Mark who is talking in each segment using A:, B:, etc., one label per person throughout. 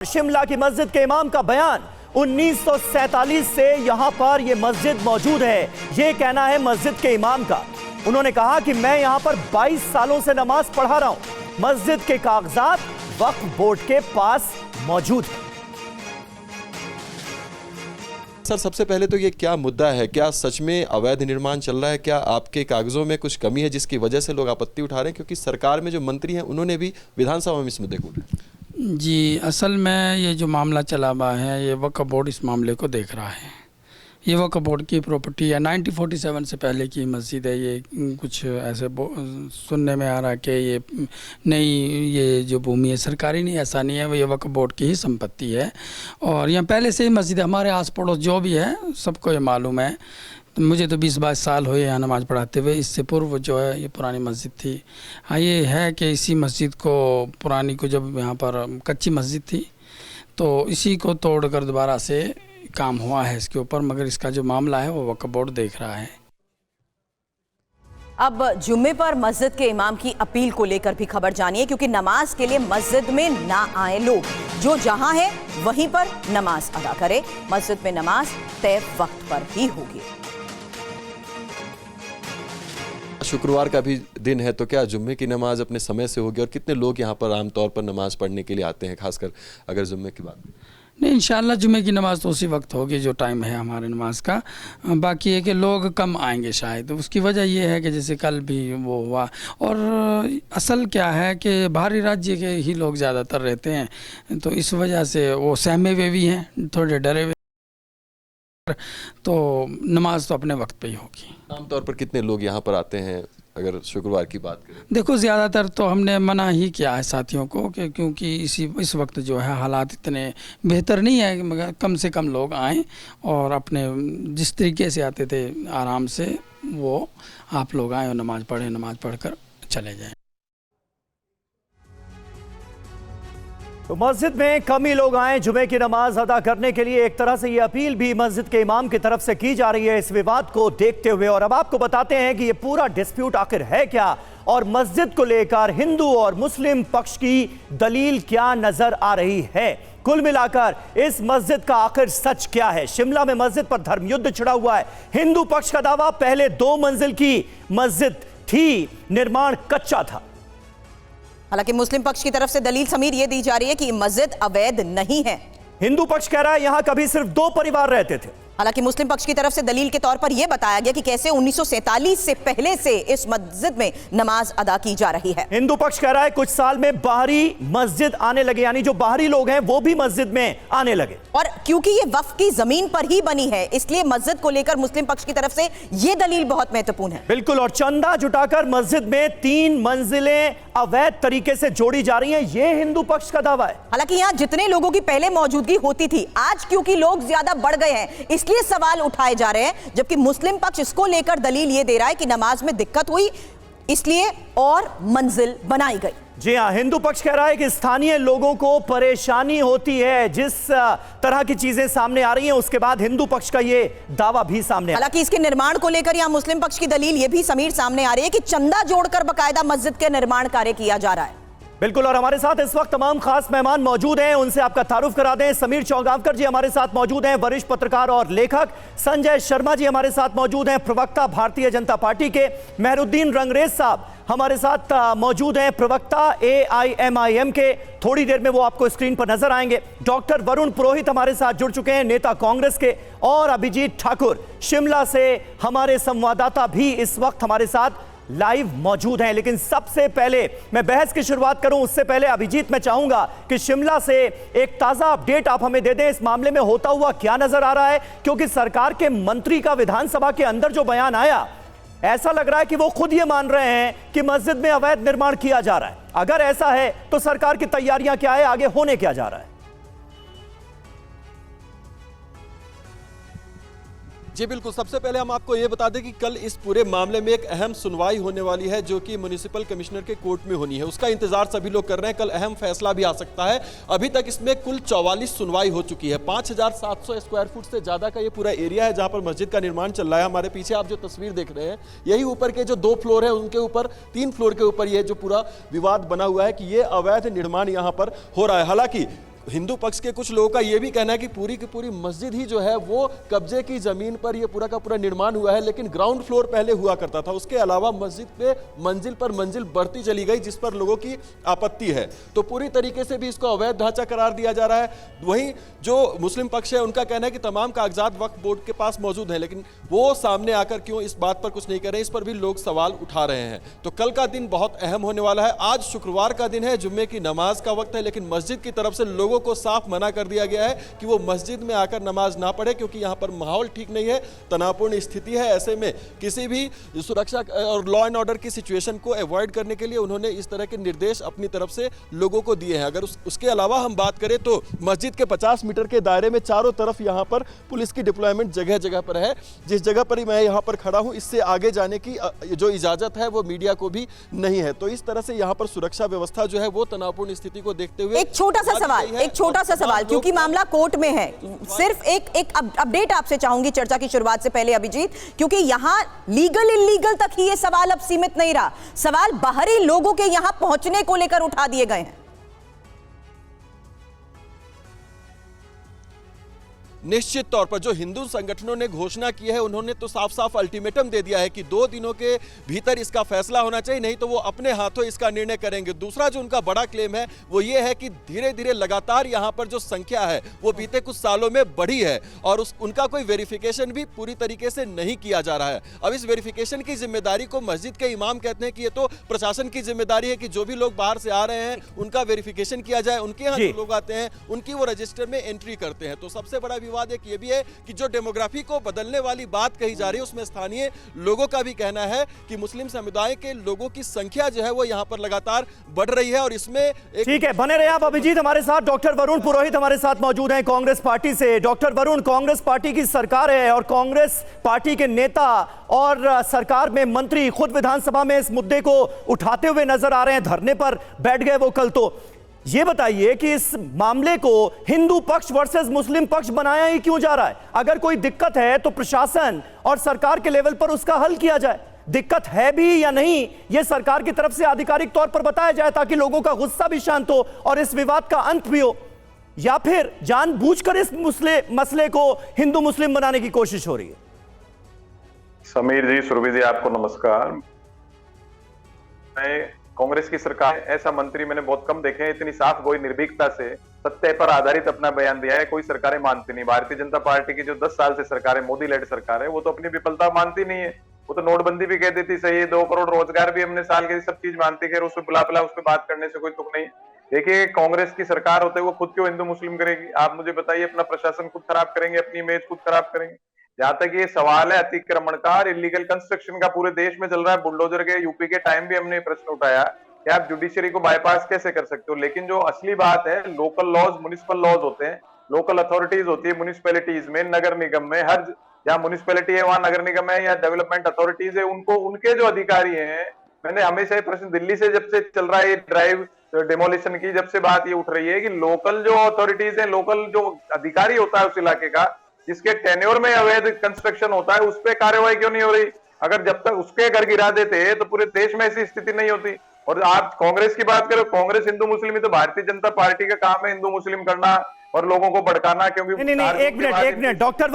A: शिमला की मस्जिद के इमाम का बयान 1947 से यहां पर यह मस्जिद मौजूद है, यह कहना है मस्जिद के इमाम का। उन्होंने कहा कि मैं यहां पर 22 सालों से नमाज पढ़ा रहा हूं। मस्जिद के कागजात वक्फ बोर्ड के पास मौजूद है।
B: सर, सबसे पहले तो ये क्या मुद्दा है? क्या सच में अवैध निर्माण चल रहा है? क्या आपके कागजों में कुछ कमी है जिसकी वजह से लोग आपत्ति उठा रहे हैं? क्योंकि सरकार में जो मंत्री हैं उन्होंने भी विधानसभा में इस मुद्दे को उठाया।
C: जी, असल में ये जो मामला चला हुआ है, ये वक्फ बोर्ड इस मामले को देख रहा है। ये वक्फ बोर्ड की प्रॉपर्टी है, 1947 से पहले की मस्जिद है। ये कुछ ऐसे सुनने में आ रहा है कि ये नहीं, ये जो भूमि है सरकारी नहीं, ऐसा नहीं है, वो ये वक्फ बोर्ड की ही संपत्ति है। और यहाँ पहले से ही मस्जिद, हमारे आस पड़ोस जो भी है सबको ये मालूम है। मुझे तो 20-22 साल हुए यहाँ नमाज़ पढ़ाते हुए। इससे पूर्व जो है ये पुरानी मस्जिद थी। हाँ, ये है कि इसी मस्जिद को, पुरानी को, जब यहाँ पर कच्ची मस्जिद थी तो इसी को तोड़कर दोबारा से काम हुआ है इसके ऊपर, मगर इसका जो मामला है वो वक्फ बोर्ड देख रहा है।
D: अब जुम्मे पर मस्जिद के इमाम की अपील को लेकर भी खबर जानिए, क्योंकि नमाज के लिए मस्जिद में ना आए लोग, जो जहां है वहीं पर नमाज अदा करें। मस्जिद में नमाज तय वक्त पर ही होगी।
B: शुक्रवार का भी दिन है, तो क्या जुम्मे की नमाज अपने समय से होगी? और कितने लोग यहाँ पर आमतौर पर नमाज पढ़ने के लिए आते हैं, खासकर अगर जुम्मे की बात?
C: नहीं, इंशाल्लाह जुम्मे की नमाज़ तो उसी वक्त होगी जो टाइम है हमारे नमाज का। बाकी है कि लोग कम आएंगे शायद। उसकी वजह ये है कि जैसे कल भी वो हुआ, और असल क्या है कि बाहरी राज्य के ही लोग ज़्यादातर रहते हैं, तो इस वजह से वो सहमे हुए भी हैं, थोड़े डरे हुए। तो नमाज तो अपने वक्त पे ही होगी।
B: आमतौर पर कितने लोग यहाँ पर आते हैं अगर शुक्रवार की बात करें?
C: देखो, ज़्यादातर तो हमने मना ही किया है साथियों को कि क्योंकि इस वक्त जो है हालात इतने बेहतर नहीं है, मगर कम से कम लोग आएँ और अपने जिस तरीके से आते थे आराम से वो आप लोग आएँ और नमाज़ पढ़ें, नमाज़ पढ़कर चले जाएँ।
A: तो मस्जिद में कम ही लोग आए जुमे की नमाज अदा करने के लिए। एक तरह से ये अपील भी मस्जिद के इमाम की तरफ से की जा रही है इस विवाद को देखते हुए। और अब आपको बताते हैं कि ये पूरा डिस्प्यूट आखिर है क्या, और मस्जिद को लेकर हिंदू और मुस्लिम पक्ष की दलील क्या नजर आ रही है। कुल मिलाकर इस मस्जिद का आखिर सच क्या है? शिमला में मस्जिद पर धर्मयुद्ध छिड़ा हुआ है। हिंदू पक्ष का दावा पहले 2 मंजिल की मस्जिद थी, निर्माण कच्चा था।
D: हालांकि मुस्लिम पक्ष की तरफ से दलील समीर ये दी जा रही है कि मस्जिद अवैध नहीं है।
A: हिंदू पक्ष कह रहा है यहां कभी सिर्फ 2 परिवार रहते थे।
D: हालांकि मुस्लिम पक्ष की तरफ से दलील के तौर पर यह बताया गया कि कैसे 1947 से पहले से इस मस्जिद में नमाज अदा की जा रही है।
A: हिंदू पक्ष कह रहा है कुछ साल में बाहरी मस्जिद आने लगे, यानी जो बाहरी लोग हैं वो भी मस्जिद में आने लगे।
D: और क्योंकि ये वक्फ की जमीन पर ही बनी है, इसलिए मस्जिद को लेकर मुस्लिम पक्ष की तरफ से यह दलील बहुत महत्वपूर्ण है।
A: बिल्कुल, और चंदा जुटाकर मस्जिद में 3 मंजिलें अवैध तरीके से जोड़ी जा रही हैं, यह हिंदू पक्ष का दावा है।
D: हालांकि यहाँ जितने लोगों की पहले मौजूदगी होती थी, आज क्योंकि लोग ज्यादा बढ़ गए हैं इसलिए सवाल उठाए जा रहे हैं, जबकि मुस्लिम पक्ष इसको लेकर दलील ये दे रहा है कि नमाज में दिक्कत हुई इसलिए और मंजिल बनाई गई।
A: जी हां, हिंदू पक्ष कह रहा है कि स्थानीय लोगों को परेशानी होती है जिस तरह की चीजें सामने आ रही हैं, उसके बाद हिंदू पक्ष का ये दावा भी सामने।
D: हालांकि इसके निर्माण को लेकर यहां मुस्लिम पक्ष की दलील ये भी समीर सामने आ रही है कि चंदा जोड़कर बकायदा मस्जिद के निर्माण कार्य किया जा रहा है।
A: बिल्कुल, और हमारे साथ इस वक्त तमाम खास मेहमान मौजूद हैं, उनसे आपका तारुफ करा दें। समीर चौगावकर जी हमारे साथ मौजूद हैं, वरिष्ठ पत्रकार और लेखक। संजय शर्मा जी हमारे साथ मौजूद हैं, प्रवक्ता भारतीय जनता पार्टी के। मेहरुद्दीन रंगरेज साहब हमारे साथ मौजूद हैं, प्रवक्ता AIMIM के। थोड़ी देर में वो आपको स्क्रीन पर नजर आएंगे। डॉक्टर वरुण पुरोहित हमारे साथ जुड़ चुके हैं, नेता कांग्रेस के। और अभिजीत ठाकुर शिमला से हमारे संवाददाता भी इस वक्त हमारे साथ लाइव मौजूद हैं। लेकिन सबसे पहले मैं बहस की शुरुआत करूं उससे पहले अभिजीत, मैं चाहूंगा कि शिमला से एक ताजा अपडेट आप हमें दे दें, इस मामले में होता हुआ क्या नजर आ रहा है? क्योंकि सरकार के मंत्री का विधानसभा के अंदर जो बयान आया, ऐसा लग रहा है कि वो खुद ये मान रहे हैं कि मस्जिद में अवैध निर्माण किया जा रहा है। अगर ऐसा है तो सरकार की तैयारियां क्या है, आगे होने क्या जा रहा है?
B: जी बिल्कुल, सबसे पहले हम आपको ये बता दें कि कल इस पूरे मामले में एक अहम सुनवाई होने वाली है जो कि म्युनिसिपल कमिश्नर के कोर्ट में होनी है। उसका इंतजार सभी लोग कर रहे हैं, कल अहम फैसला भी आ सकता है। अभी तक इसमें कुल 44 सुनवाई हो चुकी है। 5700 स्क्वायर फुट से ज्यादा का ये पूरा एरिया है जहां पर मस्जिद का निर्माण चल रहा है। हमारे पीछे आप जो तस्वीर देख रहे हैं, यही ऊपर के जो 2 फ्लोर है उनके ऊपर 3 फ्लोर के ऊपर ये जो पूरा विवाद बना हुआ है कि ये अवैध निर्माण यहाँ पर हो रहा है। हालांकि हिंदू पक्ष के कुछ लोगों का यह भी कहना है कि पूरी की पूरी मस्जिद ही जो है वो कब्जे की जमीन पर ये पूरा का पूरा निर्माण हुआ है, लेकिन ग्राउंड फ्लोर पहले हुआ करता था। उसके अलावा मस्जिद पे मंजिल पर मंजिल बढ़ती चली गई, जिस पर लोगों की आपत्ति है। तो पूरी तरीके से भी इसको अवैध ढांचा करार दिया जा रहा है। वहीं जो मुस्लिम पक्ष है उनका कहना है कि तमाम कागजात वक्फ बोर्ड के पास मौजूद है, लेकिन वो सामने आकर क्यों इस बात पर कुछ नहीं कर रहे, इस पर भी लोग सवाल उठा रहे हैं। तो कल का दिन बहुत अहम होने वाला है। आज शुक्रवार का दिन है, जुम्मे की नमाज का वक्त है, लेकिन मस्जिद की तरफ से लोगों को साफ मना कर दिया गया है कि वो मस्जिद में आकर नमाज ना पढ़े, क्योंकि यहाँ पर माहौल ठीक नहीं है, तनावपूर्ण स्थिति है। ऐसे में किसी भी सुरक्षा और लॉ एंड ऑर्डर की सिचुएशन को अवॉइड करने के लिए उन्होंने इस तरह के निर्देश अपनी तरफ से लोगों को दिए हैं। अगर उसके अलावा हम बात करें तो मस्जिद के 50 मीटर के दायरे में चारों तरफ यहाँ पर पुलिस की डिप्लॉयमेंट जगह जगह पर है। जिस जगह पर मैं यहाँ पर खड़ा हूँ, इससे आगे जाने की जो इजाजत है वो मीडिया को भी नहीं है। तो इस तरह से यहाँ पर सुरक्षा व्यवस्था जो है वो तनावपूर्ण स्थिति को देखते हुए
D: एक छोटा सा सवाल क्योंकि मामला कोर्ट में है, सिर्फ एक अपडेट आपसे चाहूंगी चर्चा की शुरुआत से पहले अभिजीत, क्योंकि यहां लीगल इलीगल तक ही ये सवाल अब सीमित नहीं रहा, सवाल बाहरी लोगों के यहां पहुंचने को लेकर उठा दिए गए हैं।
B: निश्चित तौर पर जो हिंदू संगठनों ने घोषणा की है, उन्होंने तो साफ साफ अल्टीमेटम दे दिया है कि 2 दिनों के भीतर इसका फैसला होना चाहिए, नहीं तो वो अपने हाथों इसका निर्णय करेंगे। दूसरा जो उनका बड़ा क्लेम है वो ये है कि धीरे धीरे लगातार यहाँ पर जो संख्या है वो बीते कुछ सालों में बढ़ी है और उनका कोई वेरिफिकेशन भी पूरी तरीके से नहीं किया जा रहा है। अब इस वेरिफिकेशन की जिम्मेदारी को मस्जिद के इमाम कहते हैं कि ये तो प्रशासन की जिम्मेदारी है कि जो भी लोग बाहर से आ रहे हैं उनका वेरिफिकेशन किया जाए, उनके यहाँ जो लोग आते हैं उनकी वो रजिस्टर में एंट्री करते हैं। तो सबसे बड़ा विवाद एक ये भी है कि जो डेमोग्राफी को बदलने वाली बात कही जा रही है उसमें स्थानीय लोगों का भी कहना है कि मुस्लिम समुदाय के लोगों की संख्या जो है वो यहाँ पर लगातार बढ़ रही है और इसमें
A: ठीक है, बने रहे आप अभिजीत हमारे साथ। डॉक्टर वरुण पुरोहित हमारे साथ मौजूद हैं कांग्रेस पार्टी से। डॉक्टर वरुण, कांग्रेस पार्टी की सरकार है और कांग्रेस पार्टी के नेता और सरकार में मंत्री खुद विधानसभा में इस मुद्दे को उठाते हुए नजर आ रहे हैं, धरने पर बैठ गए वो कल। तो ये बताइए कि इस मामले को हिंदू पक्ष वर्सेस मुस्लिम पक्ष बनाया ही क्यों जा रहा है? अगर कोई दिक्कत है तो प्रशासन और सरकार के लेवल पर उसका हल किया जाए। दिक्कत है भी या नहीं ये सरकार की तरफ से आधिकारिक तौर पर बताया जाए ताकि लोगों का गुस्सा भी शांत हो और इस विवाद का अंत भी हो, या फिर जानबूझकर इस मसले को हिंदू मुस्लिम बनाने की कोशिश हो रही है?
E: समीर जी, सुरभि जी, आपको नमस्कार। मैं कांग्रेस की सरकार, ऐसा मंत्री मैंने बहुत कम देखे हैं इतनी साफ गोई निर्भीकता से सत्य पर आधारित अपना बयान दिया है। कोई सरकारें मानती नहीं। भारतीय जनता पार्टी की जो 10 साल से सरकार है, मोदी लेड सरकार है, वो तो अपनी विफलता मानती नहीं है। वो तो नोटबंदी भी कह देती सही है, 2 करोड़ रोजगार भी हमने साल के, सब चीज मानती है, उस पर बुला बुला उस पर बात करने से कोई तुक नहीं। देखिए, कांग्रेस की सरकार होते हुए खुद क्यों हिंदू मुस्लिम करेगी? आप मुझे बताइए। अपना प्रशासन खुद खराब करेंगे, अपनी इमेज खुद खराब करेंगे। जहां तक ये सवाल है अतिक्रमण का और इलीगल कंस्ट्रक्शन का, पूरे देश में चल रहा है। बुलडोजर के यूपी के टाइम भी हमने प्रश्न उठाया कि आप जुडिशरी को बाईपास कैसे कर सकते हो। लेकिन जो असली बात है, लोकल लॉज, म्युनिसिपल लॉज होते हैं, लोकल अथॉरिटीज होती है म्युनिसिपैलिटीज में, नगर निगम में, हर जहां म्युनिसिपैलिटी है वहां नगर निगम है या डेवलपमेंट अथॉरिटीज है, उनको उनके जो अधिकारी हैं, मैंने हमेशा ये प्रश्न, दिल्ली से जब से चल रहा है ये ड्राइव डेमोलिशन की, जब से बात ये उठ रही है कि लोकल जो अथॉरिटीज है, लोकल जो अधिकारी होता है उस इलाके का, जिसके टेन्योर में अवैध कंस्ट्रक्शन होता है, उस पर कार्रवाई क्यों नहीं हो रही? अगर जब तक उसके घर गिरा देते तो पूरे देश में ऐसी स्थिति नहीं होती। और आप कांग्रेस की बात करो, कांग्रेस हिंदू मुस्लिम ही तो भारतीय जनता पार्टी का काम है हिंदू मुस्लिम करना और लोगों को भड़काना। क्योंकि
A: नहीं, एक मिनट डॉक्टर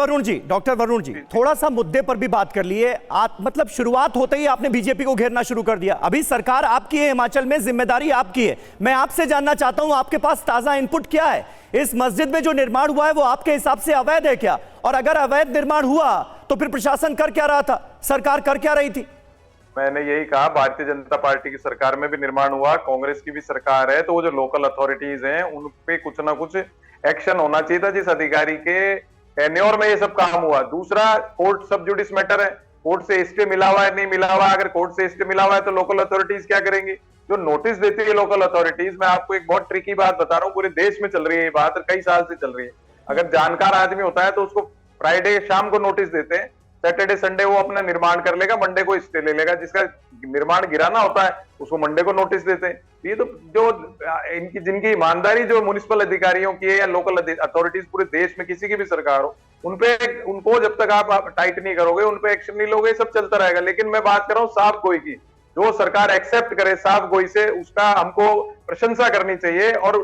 A: वरुण जी थोड़ा सा मुद्दे पर भी बात कर लिए। आप मतलब शुरुआत होते ही आपने बीजेपी को घेरना शुरू कर दिया। अभी सरकार आपकी है हिमाचल में, जिम्मेदारी आपकी है। मैं आपसे जानना चाहता हूं आपके पास ताजा इनपुट क्या है? इस मस्जिद में जो निर्माण हुआ है वो आपके हिसाब से अवैध है क्या? और अगर अवैध निर्माण हुआ तो फिर प्रशासन कर क्या रहा था, सरकार कर क्या रही थी?
E: मैंने यही कहा, भारतीय जनता पार्टी की सरकार में भी निर्माण हुआ, कांग्रेस की भी सरकार है, तो वो जो लोकल अथॉरिटीज हैं उन पे कुछ ना कुछ एक्शन होना चाहिए था जिस अधिकारी के टेन्योर में ये सब काम हुआ। दूसरा, कोर्ट सब जुडिस मैटर है, कोर्ट से स्टे मिला हुआ है नहीं मिला हुआ। अगर कोर्ट से स्टे मिला हुआ है तो लोकल अथॉरिटीज क्या करेंगी? जो नोटिस देती है लोकल अथॉरिटीज, मैं आपको एक बहुत ट्रिकी बात बता रहा हूँ, पूरे देश में चल रही है ये बात और कई साल से चल रही है। अगर जानकार आदमी होता है तो उसको फ्राइडे शाम को नोटिस देते हैं, सैटरडे संडे वो अपना निर्माण कर लेगा, मंडे को स्टे ले लेगा। जिसका निर्माण गिराना होता है उसको मंडे को नोटिस देते हैं। ये तो जो इनकी जिनकी ईमानदारी जो म्युनिसिपल अधिकारियों की है या लोकल अथॉरिटीज पूरे देश में किसी की भी सरकार हो, उनको जब तक आप टाइट नहीं करोगे, उन पे एक्शन नहीं लोगे, सब चलता रहेगा। लेकिन मैं बात कर रहा हूँ साफ गोई की, जो सरकार एक्सेप्ट करे साफ गोई से, उसका हमको प्रशंसा करनी चाहिए और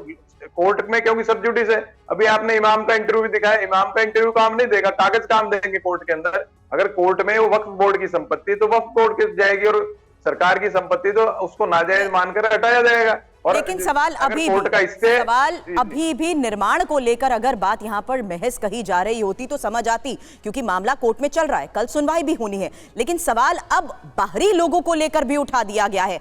E: कोर्ट में, क्योंकि सब जुडिस है। अभी आपने इमाम का इंटरव्यू भी दिखाया, इमाम का इंटरव्यू काम नहीं देगा, कागज काम देंगे कोर्ट के अंदर। अगर कोर्ट में वो वक्फ बोर्ड की संपत्ति तो वक्फ बोर्ड की जाएगी, और सरकार की संपत्ति तो उसको नाजायज मानकर हटाया जाएगा। और
D: लेकिन सवाल अभी भी निर्माण को लेकर अगर बात यहां पर महज कही जा रही होती तो समझ आती, क्योंकि मामला कोर्ट में चल रहा है, कल सुनवाई भी होनी है। लेकिन सवाल अब बाहरी लोगों को लेकर भी उठा दिया गया है।